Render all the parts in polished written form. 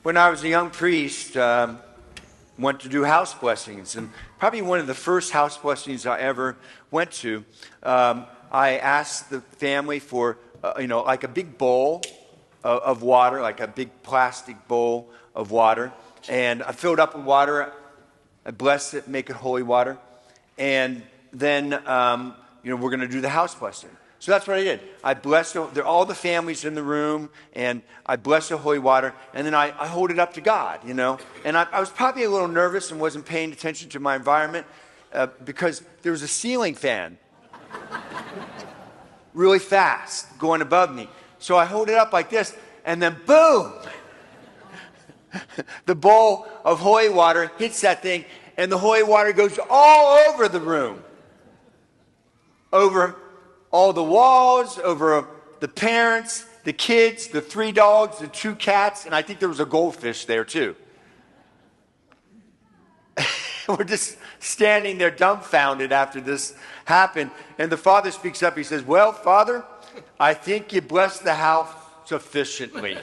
When I was a young priest, went to do house blessings, and probably one of the first house blessings I ever went to, I asked the family for, like a big bowl of water, like a big plastic bowl of water, and I filled up with water. I blessed it, make it holy water, and then we're going to do the house blessing. So that's what I did. I blessed all the families in the room, and I blessed the holy water, and then I hold it up to God, And I was probably a little nervous and wasn't paying attention to my environment because there was a ceiling fan really fast going above me. So I hold it up like this, and then boom! The bowl of holy water hits that thing, and the holy water goes all over the room. Over all the walls, over the parents, the kids, the 3 dogs, the 2 cats, and I think there was a goldfish there too. We're just standing there dumbfounded after this happened. And the father speaks up. He says, "Well, Father, I think you blessed the house sufficiently."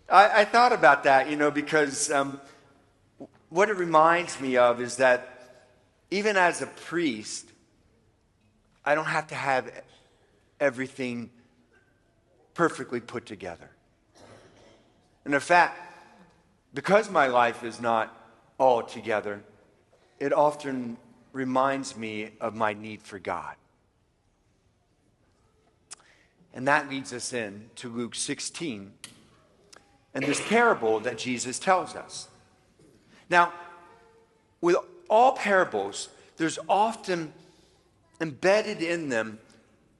I thought about that, because what it reminds me of is that even as a priest, I don't have to have everything perfectly put together. And in fact, because my life is not all together, it often reminds me of my need for God. And that leads us in to Luke 16 and this parable that Jesus tells us. Now, with all parables, there's often embedded in them,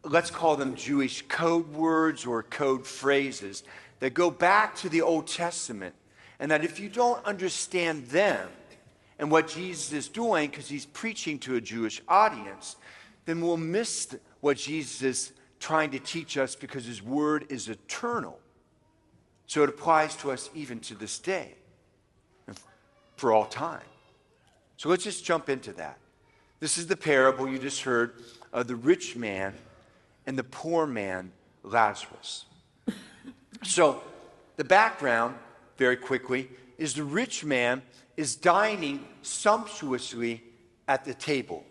let's call them Jewish code words or code phrases that go back to the Old Testament. And that if you don't understand them and what Jesus is doing, because he's preaching to a Jewish audience, then we'll miss what Jesus is trying to teach us, because his word is eternal. So it applies to us even to this day and for all time. So let's just jump into that. This is the parable you just heard of the rich man and the poor man, Lazarus. So the background, very quickly, is the rich man is dining sumptuously at the table,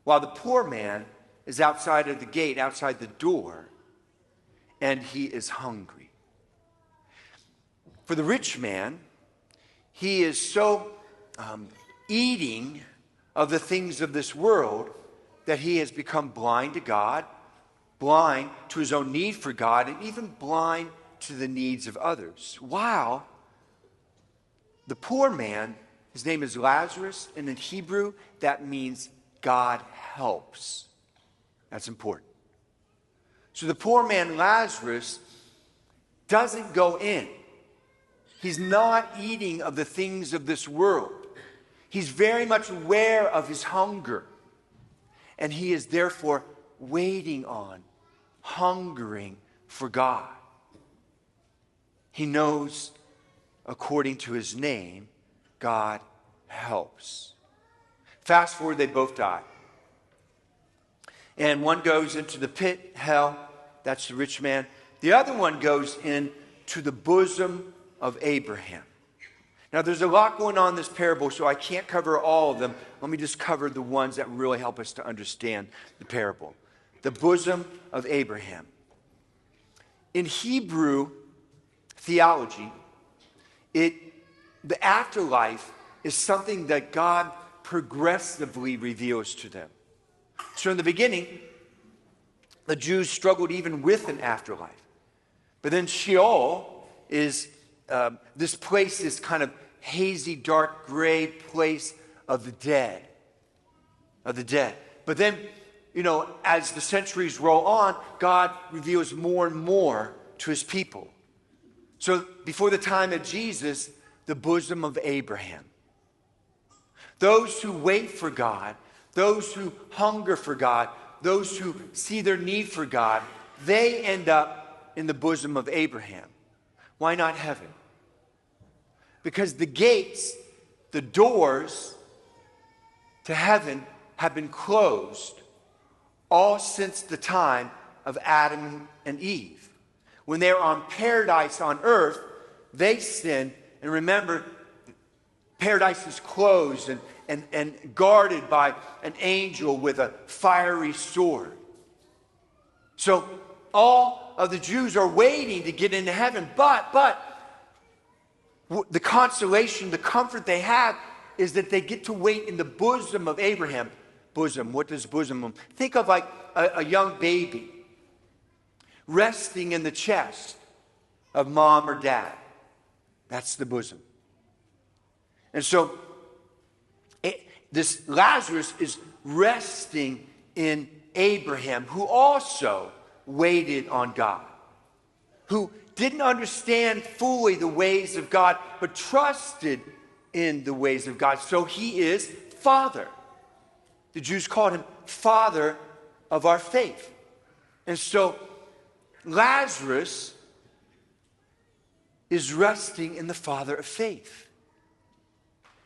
while the poor man is outside of the gate, outside the door, and he is hungry. For the rich man, he is so eating of the things of this world that he has become blind to God, blind to his own need for God, and even blind to the needs of others. While the poor man, his name is Lazarus, and in Hebrew that means God helps. That's important. So the poor man Lazarus doesn't go in. He's not eating of the things of this world. He's very much aware of his hunger. And he is therefore waiting on, hungering for God. He knows, according to his name, God helps. Fast forward, they both die. And one goes into the pit, hell, that's the rich man. The other one goes into the bosom of Abraham. Now, there's a lot going on in this parable, so I can't cover all of them. Let me just cover the ones that really help us to understand the parable. The bosom of Abraham. In Hebrew theology, the afterlife is something that God progressively reveals to them. So in the beginning, the Jews struggled even with an afterlife. But then Sheol is this place, this kind of hazy, dark, gray place of the dead. But then, as the centuries roll on, God reveals more and more to his people. So before the time of Jesus, the bosom of Abraham. Those who wait for God, those who hunger for God, those who see their need for God, they end up in the bosom of Abraham. Why not heaven? Because the gates, the doors to heaven have been closed all since the time of Adam and Eve. When they were on paradise on earth, they sinned. And remember, paradise is closed and guarded by an angel with a fiery sword. So all of the Jews are waiting to get into heaven. But the consolation, the comfort they have is that they get to wait in the bosom of Abraham. Bosom, what does bosom mean? Think of like a young baby resting in the chest of mom or dad. That's the bosom. And so this Lazarus is resting in Abraham, who also waited on God, who didn't understand fully the ways of God, but trusted in the ways of God. So he is Father. The Jews called him Father of our faith. And so Lazarus is resting in the Father of faith.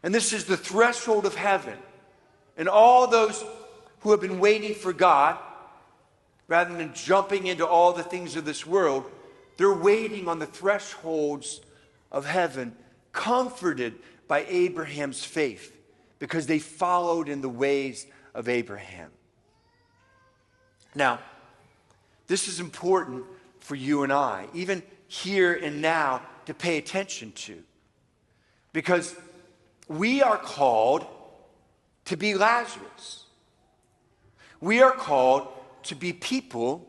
And this is the threshold of heaven. And all those who have been waiting for God, rather than jumping into all the things of this world, they're waiting on the thresholds of heaven, comforted by Abraham's faith, because they followed in the ways of Abraham. Now, this is important for you and I, even here and now, to pay attention to. Because we are called to be Lazarus. We are called to be people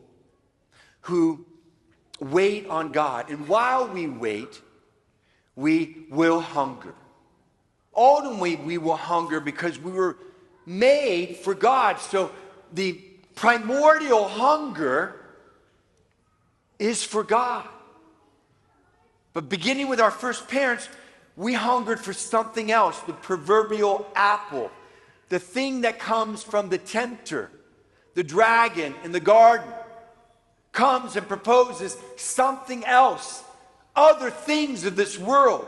who wait on God. And while we wait, we will hunger. Ultimately, we will hunger because we were made for God. So the primordial hunger is for God. But beginning with our first parents, we hungered for something else, the proverbial apple, the thing that comes from the tempter, the dragon in the garden, comes and proposes something else, other things of this world.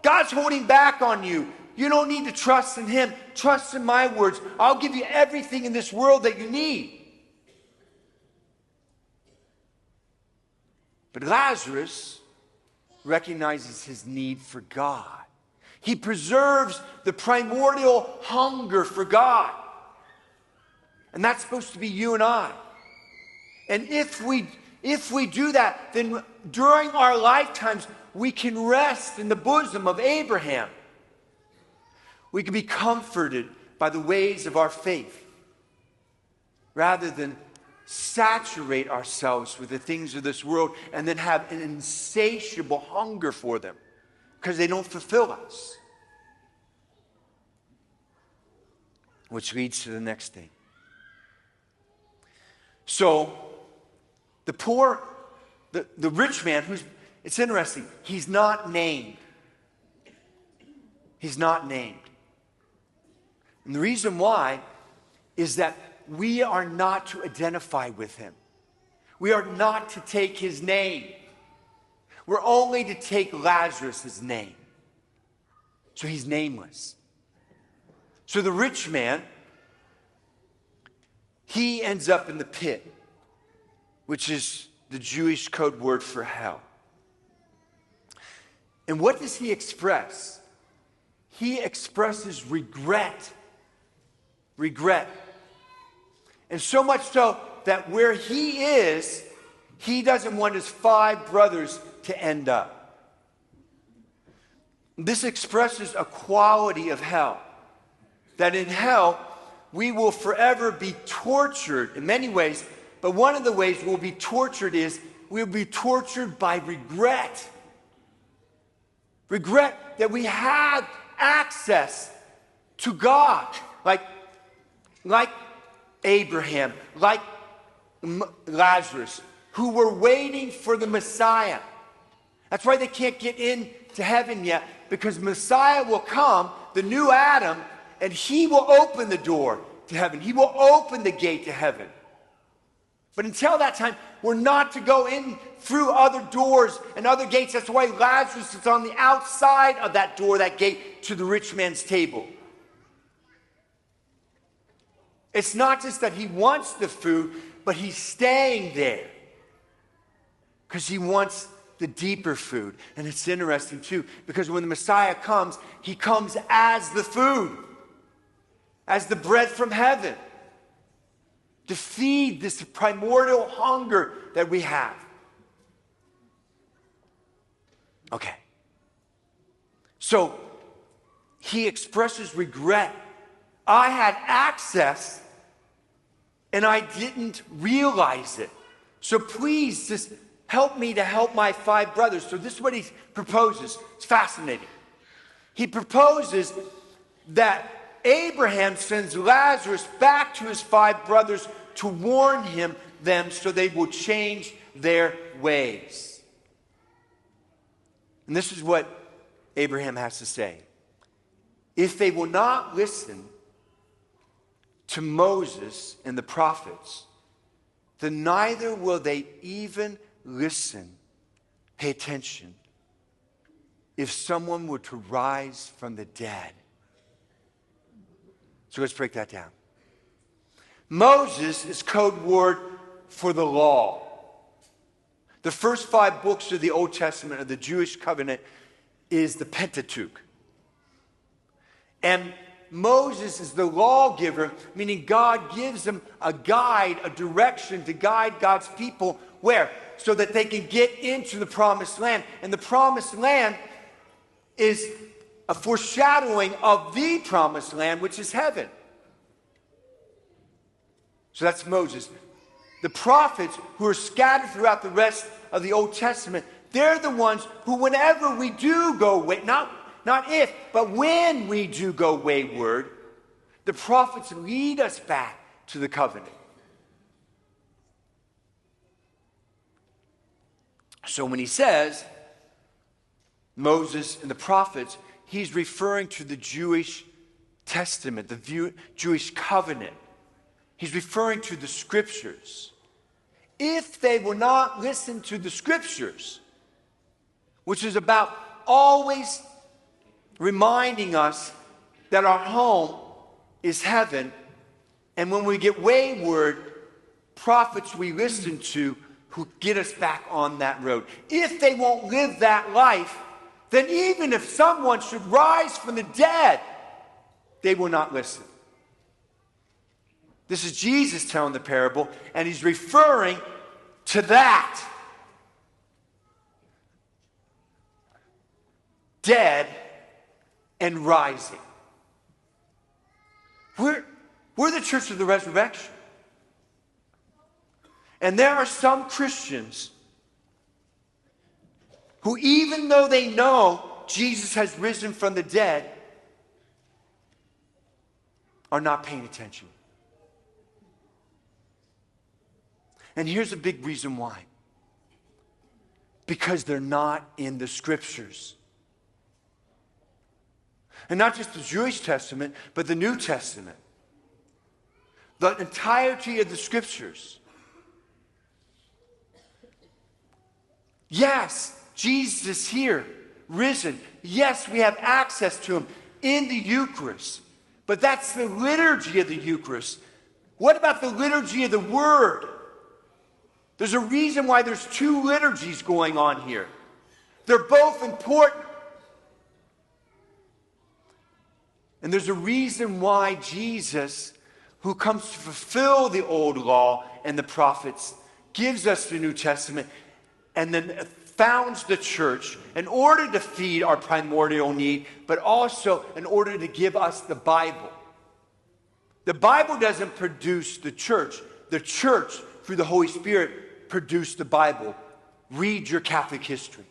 God's holding back on you. You don't need to trust in him. Trust in my words. I'll give you everything in this world that you need. But Lazarus recognizes his need for God. He preserves the primordial hunger for God. And that's supposed to be you and I. And if we do that, then during our lifetimes, we can rest in the bosom of Abraham. We can be comforted by the ways of our faith, rather than saturate ourselves with the things of this world and then have an insatiable hunger for them because they don't fulfill us. Which leads to the next thing. So, the rich man, it's interesting, he's not named. He's not named. And the reason why is that we are not to identify with him. We are not to take his name. We're only to take Lazarus' name. So he's nameless. So the rich man, he ends up in the pit, which is the Jewish code word for hell. And what does he express? He expresses regret. Regret. And so much so that where he is, he doesn't want his 5 brothers to end up. This expresses a quality of hell. That in hell, we will forever be tortured in many ways, but one of the ways we'll be tortured is we'll be tortured by regret. Regret that we had access to God. Like Abraham, like Lazarus, who were waiting for the Messiah. That's why they can't get into heaven yet, because Messiah will come, the new Adam, and he will open the door to heaven. He will open the gate to heaven. But until that time, we're not to go in through other doors and other gates. That's why Lazarus is on the outside of that door, that gate, to the rich man's table. It's not just that he wants the food, but he's staying there. because he wants the deeper food. And it's interesting too, because when the Messiah comes, he comes as the food, as the bread from heaven, to feed this primordial hunger that we have. Okay. So he expresses regret. I had access and I didn't realize it. So please just help me to help my 5 brothers. So this is what he proposes. It's fascinating. He proposes that Abraham sends Lazarus back to his 5 brothers to warn them so they will change their ways. And this is what Abraham has to say. If they will not listen to Moses and the prophets, then neither will they even listen, pay attention, if someone were to rise from the dead. So let's break that down. Moses is code word for the law. The first 5 books of the Old Testament of the Jewish covenant is the Pentateuch. And Moses is the lawgiver, meaning God gives them a guide, a direction to guide God's people where? So that they can get into the promised land. And the promised land is a foreshadowing of the promised land, which is heaven. So that's Moses. The prophets who are scattered throughout the rest of the Old Testament, they're the ones who, whenever we do go, not if, but when we do go wayward, the prophets lead us back to the covenant. So when he says Moses and the prophets, he's referring to the Jewish Testament, the Jewish covenant. He's referring to the scriptures. If they will not listen to the scriptures, which is about always reminding us that our home is heaven, and when we get wayward, prophets we listen to who get us back on that road. If they won't live that life, then even if someone should rise from the dead, they will not listen. This is Jesus telling the parable, and he's referring to that. Dead and rising. We're the church of the resurrection. And there are some Christians who, even though they know Jesus has risen from the dead, are not paying attention. And here's a big reason why. Because they're not in the scriptures. And not just the Jewish Testament, but the New Testament. The entirety of the scriptures. Yes, Jesus is here, risen. Yes, we have access to him in the Eucharist. But that's the liturgy of the Eucharist. What about the liturgy of the Word? There's a reason why there's 2 liturgies going on here. They're both important. And there's a reason why Jesus, who comes to fulfill the old law and the prophets, gives us the New Testament and then founds the church in order to feed our primordial need, but also in order to give us the Bible. The Bible doesn't produce the church. The church, through the Holy Spirit, produced the Bible. Read your Catholic history.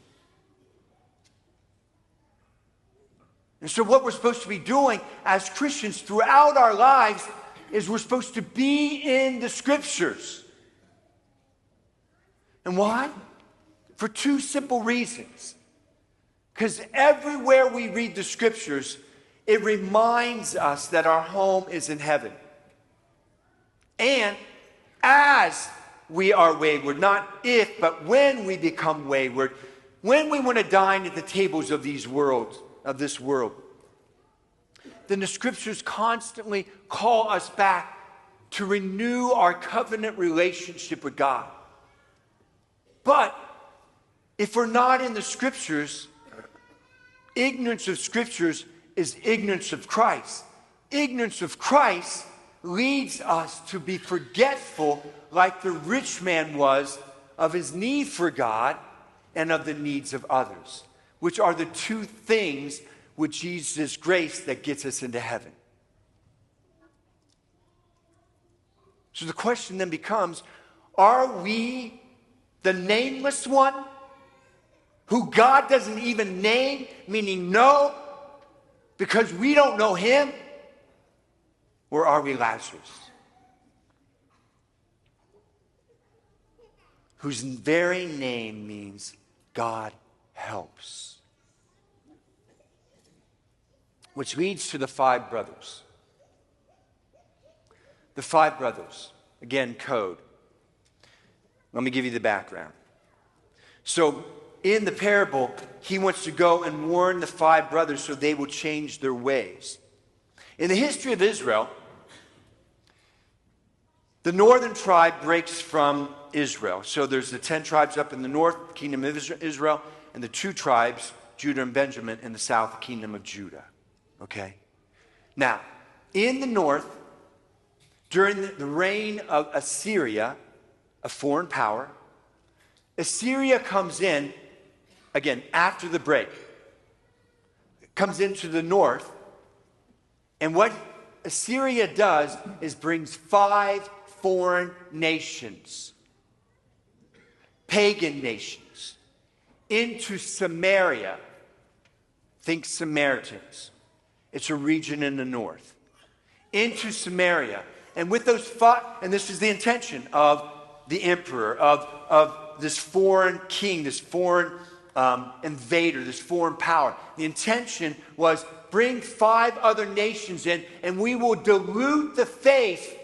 And so what we're supposed to be doing as Christians throughout our lives is we're supposed to be in the scriptures. And why? For 2 simple reasons. Because everywhere we read the scriptures, it reminds us that our home is in heaven. And as we are wayward, not if, but when we become wayward, when we want to dine at the tables of this world, then the scriptures constantly call us back to renew our covenant relationship with God. But If we're not in the Scriptures, ignorance of Scriptures is ignorance of Christ. Ignorance of Christ leads us to be forgetful, like the rich man was, of his need for God and of the needs of others, which are the two things with Jesus' grace that gets us into heaven. So the question then becomes, are we the nameless one who God doesn't even name, meaning know, because we don't know him? Or are we Lazarus, whose very name means God helps? Which leads to the five brothers. The five brothers, again, code. Let me give you the background. So, in the parable, he wants to go and warn the five brothers so they will change their ways. In the history of Israel, the northern tribe breaks from Israel. So there's the 10 tribes up in the north, kingdom of Israel, and the 2 tribes, Judah and Benjamin, in the south, kingdom of Judah. Okay? Now, in the north, during the reign of Assyria, a foreign power, Assyria comes in, again, after the break, comes into the north, and what Assyria does is brings 5 foreign nations, pagan nations, into Samaria. Think Samaritans. It's a region in the north. Into Samaria. And with those 5, and this is the intention of the emperor, of this foreign king, this foreign invader, this foreign power. The intention was bring 5 other nations in, and we will dilute the faith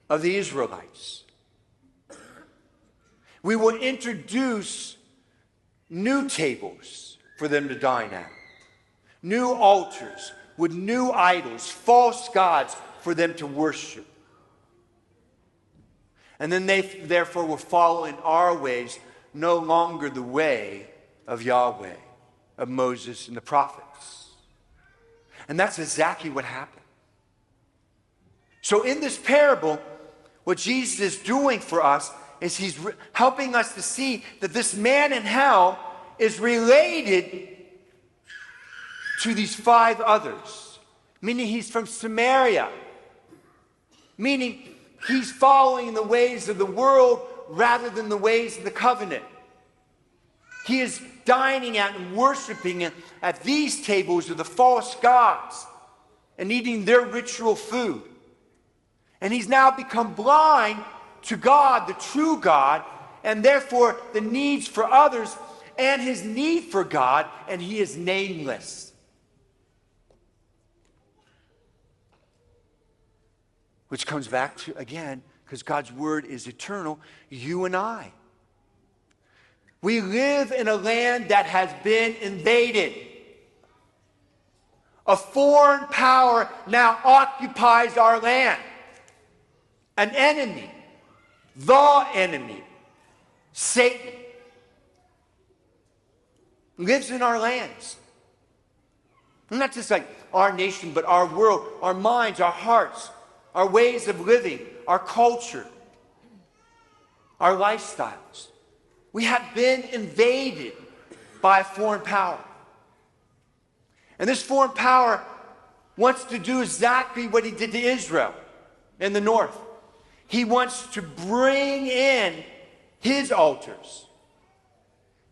of the Israelites. We will introduce new tables for them to dine at, new altars with new idols, false gods for them to worship. And then they therefore will follow in our ways, no longer the way of Yahweh, of Moses and the prophets. And that's exactly what happened. So in this parable, what Jesus is doing for us is he's helping us to see that this man in hell is related to these 5 others. Meaning he's from Samaria. Meaning he's following the ways of the world rather than the ways of the covenant. He is dining at and worshiping at these tables of the false gods and eating their ritual food. And he's now become blind to God, the true God, and therefore the needs for others and his need for God, and he is nameless. Which comes back to, again, because God's word is eternal, you and I. We live in a land that has been invaded. A foreign power now occupies our land. An enemy, the enemy, Satan, lives in our lands. And not just like our nation, but our world, our minds, our hearts, our ways of living, our culture, our lifestyles. We have been invaded by a foreign power. And this foreign power wants to do exactly what he did to Israel in the north. He wants to bring in his altars,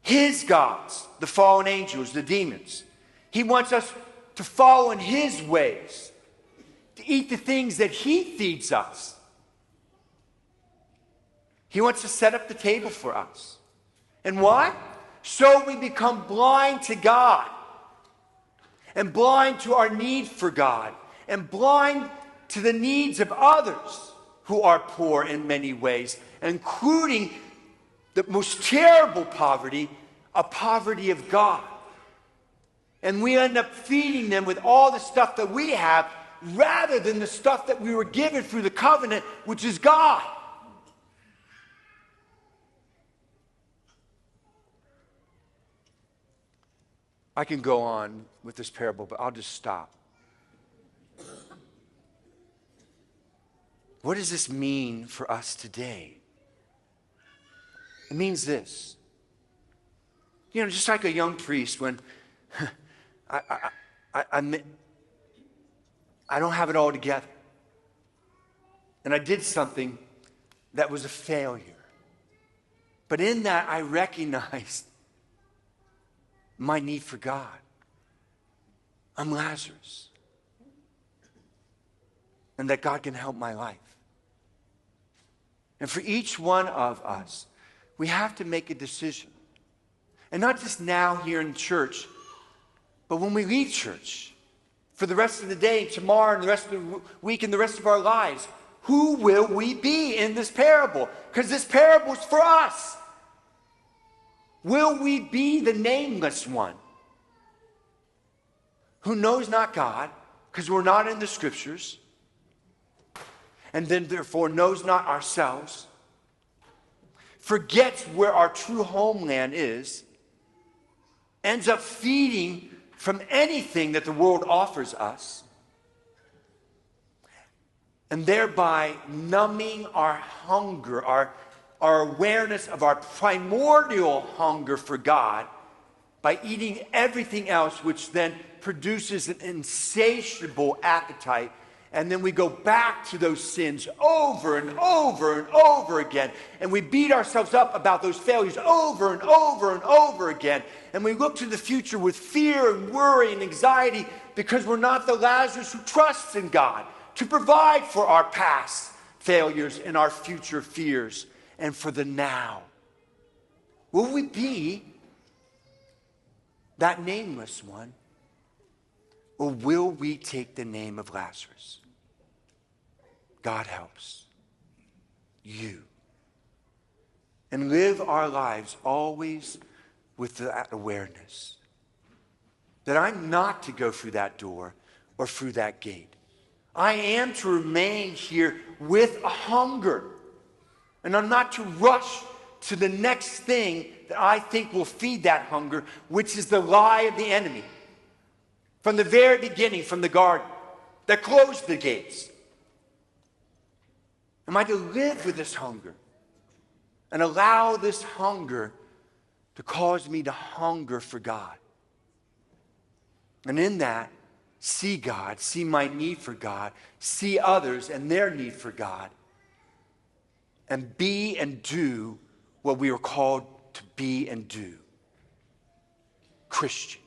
his gods, the fallen angels, the demons. He wants us to follow in his ways, to eat the things that he feeds us. He wants to set up the table for us. And why? So we become blind to God, and blind to our need for God, and blind to the needs of others who are poor in many ways, including the most terrible poverty, a poverty of God. And we end up feeding them with all the stuff that we have rather than the stuff that we were given through the covenant, which is God. I can go on with this parable, but I'll just stop. What does this mean for us today? It means this. Just like a young priest when I don't have it all together. And I did something that was a failure. But in that, I recognized my need for God. I'm Lazarus. And that God can help my life. And for each one of us, we have to make a decision. And not just now here in church, but when we leave church, for the rest of the day, tomorrow, and the rest of the week, and the rest of our lives, who will we be in this parable? Because this parable is for us. Will we be the nameless one who knows not God, because we're not in the scriptures, and then therefore knows not ourselves, forgets where our true homeland is, ends up feeding from anything that the world offers us, and thereby numbing our hunger, our awareness of our primordial hunger for God by eating everything else, which then produces an insatiable appetite. And then we go back to those sins over and over and over again. And we beat ourselves up about those failures over and over and over again. And we look to the future with fear and worry and anxiety because we're not the Lazarus who trusts in God to provide for our past failures and our future fears and for the now. Will we be that nameless one? Or will we take the name of Lazarus? God helps you. And live our lives always with that awareness that I'm not to go through that door or through that gate. I am to remain here with a hunger. And I'm not to rush to the next thing that I think will feed that hunger, which is the lie of the enemy. From the very beginning, from the garden, that closed the gates. Am I to live with this hunger and allow this hunger to cause me to hunger for God? And in that, see God, see my need for God, see others and their need for God, and be and do what we are called to be and do. Christian.